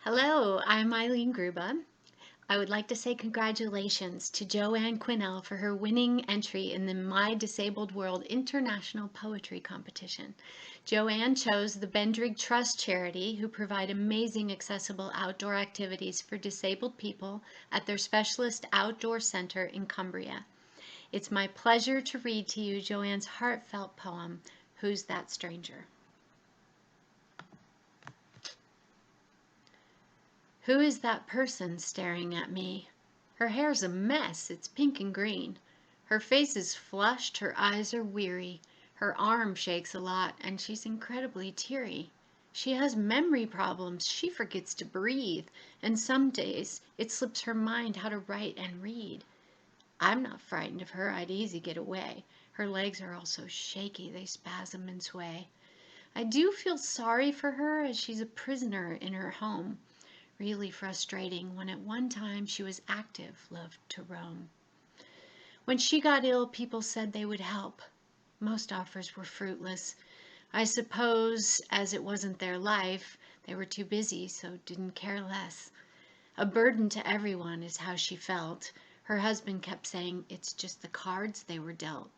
Hello, I'm Eileen Grubba. I would like to say congratulations to Joanne Quinnell for her winning entry in the My Disabled World International Poetry Competition. Joanne chose the Bendrig Trust charity, who provide amazing accessible outdoor activities for disabled people at their specialist outdoor center in Cumbria. It's my pleasure to read to you Joanne's heartfelt poem, Who's That Stranger? Who is that person staring at me? Her hair's a mess, it's pink and green. Her face is flushed, her eyes are weary. Her arm shakes a lot, and she's incredibly teary. She has memory problems, she forgets to breathe, and some days it slips her mind how to write and read. I'm not frightened of her, I'd easy get away. Her legs are all so shaky, they spasm and sway. I do feel sorry for her as she's a prisoner in her home. Really frustrating when at one time she was active, loved to roam. When she got ill, people said they would help. Most offers were fruitless. I suppose, as it wasn't their life, they were too busy, so didn't care less. A burden to everyone is how she felt. Her husband kept saying it's just the cards they were dealt.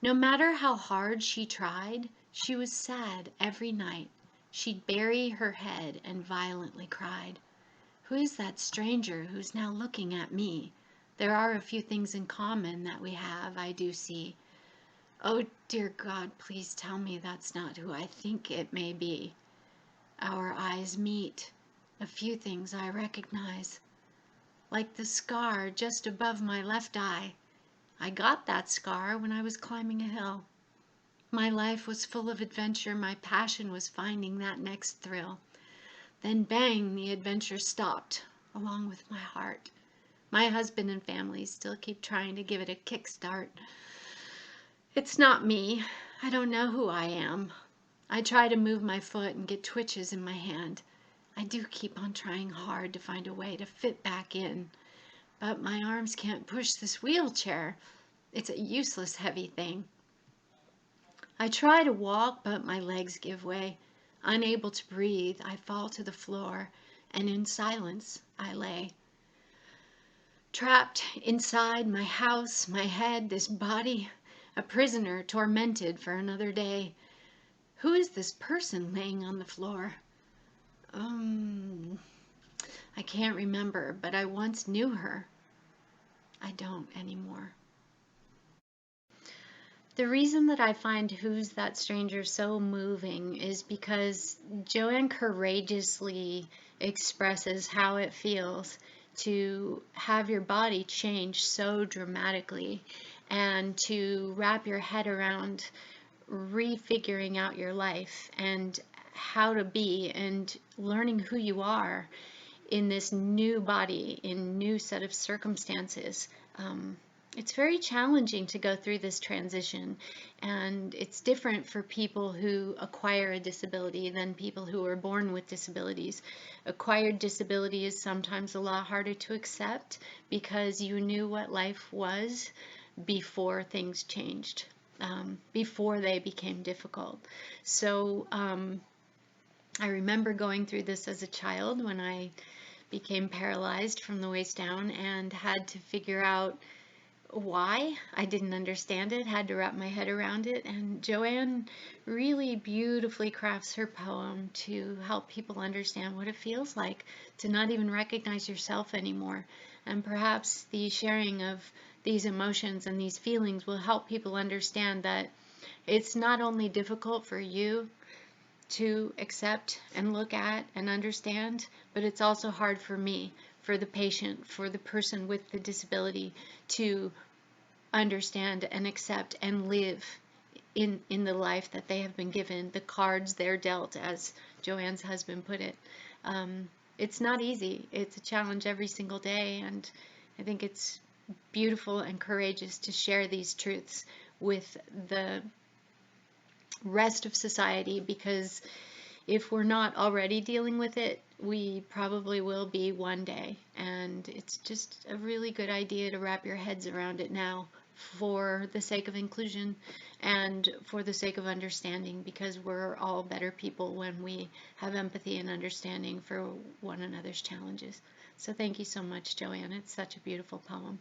No matter how hard she tried, she was sad every night. She'd bury her head and violently cried. Who is that stranger who's now looking at me? There are a few things in common that we have, I do see. Oh, dear God, please tell me that's not who I think it may be. Our eyes meet. A few things I recognize. Like the scar just above my left eye. I got that scar when I was climbing a hill. My life was full of adventure. My passion was finding that next thrill. Then bang, the adventure stopped, along with my heart. My husband and family still keep trying to give it a kickstart. It's not me. I don't know who I am. I try to move my foot and get twitches in my hand. I do keep on trying hard to find a way to fit back in. But my arms can't push this wheelchair. It's a useless heavy thing. I try to walk, but my legs give way. Unable to breathe, I fall to the floor, and in silence I lay. Trapped inside my house, my head, this body, a prisoner tormented for another day. Who is this person laying on the floor? I can't remember, but I once knew her. I don't anymore. The reason that I find Who's That Stranger so moving is because Joanne courageously expresses how it feels to have your body change so dramatically and to wrap your head around refiguring out your life and how to be and learning who you are in this new body, in new set of circumstances. It's very challenging to go through this transition, and it's different for people who acquire a disability than people who are born with disabilities. Acquired disability is sometimes a lot harder to accept because you knew what life was before things changed, before they became difficult. So I remember going through this as a child when I became paralyzed from the waist down and had to figure out why. I didn't understand it, had to wrap my head around it, and Joanne really beautifully crafts her poem to help people understand what it feels like to not even recognize yourself anymore. And perhaps the sharing of these emotions and these feelings will help people understand that it's not only difficult for you to accept and look at and understand, but it's also hard for me, for the patient, for the person with the disability to understand and accept and live in the life that they have been given, the cards they're dealt, as Joanne's husband put it. It's not easy. It's a challenge every single day, and I think it's beautiful and courageous to share these truths with the rest of society, because if we're not already dealing with it, we probably will be one day. And it's just a really good idea to wrap your heads around it now for the sake of inclusion and for the sake of understanding, because we're all better people when we have empathy and understanding for one another's challenges. So thank you so much, Joanne. It's such a beautiful poem.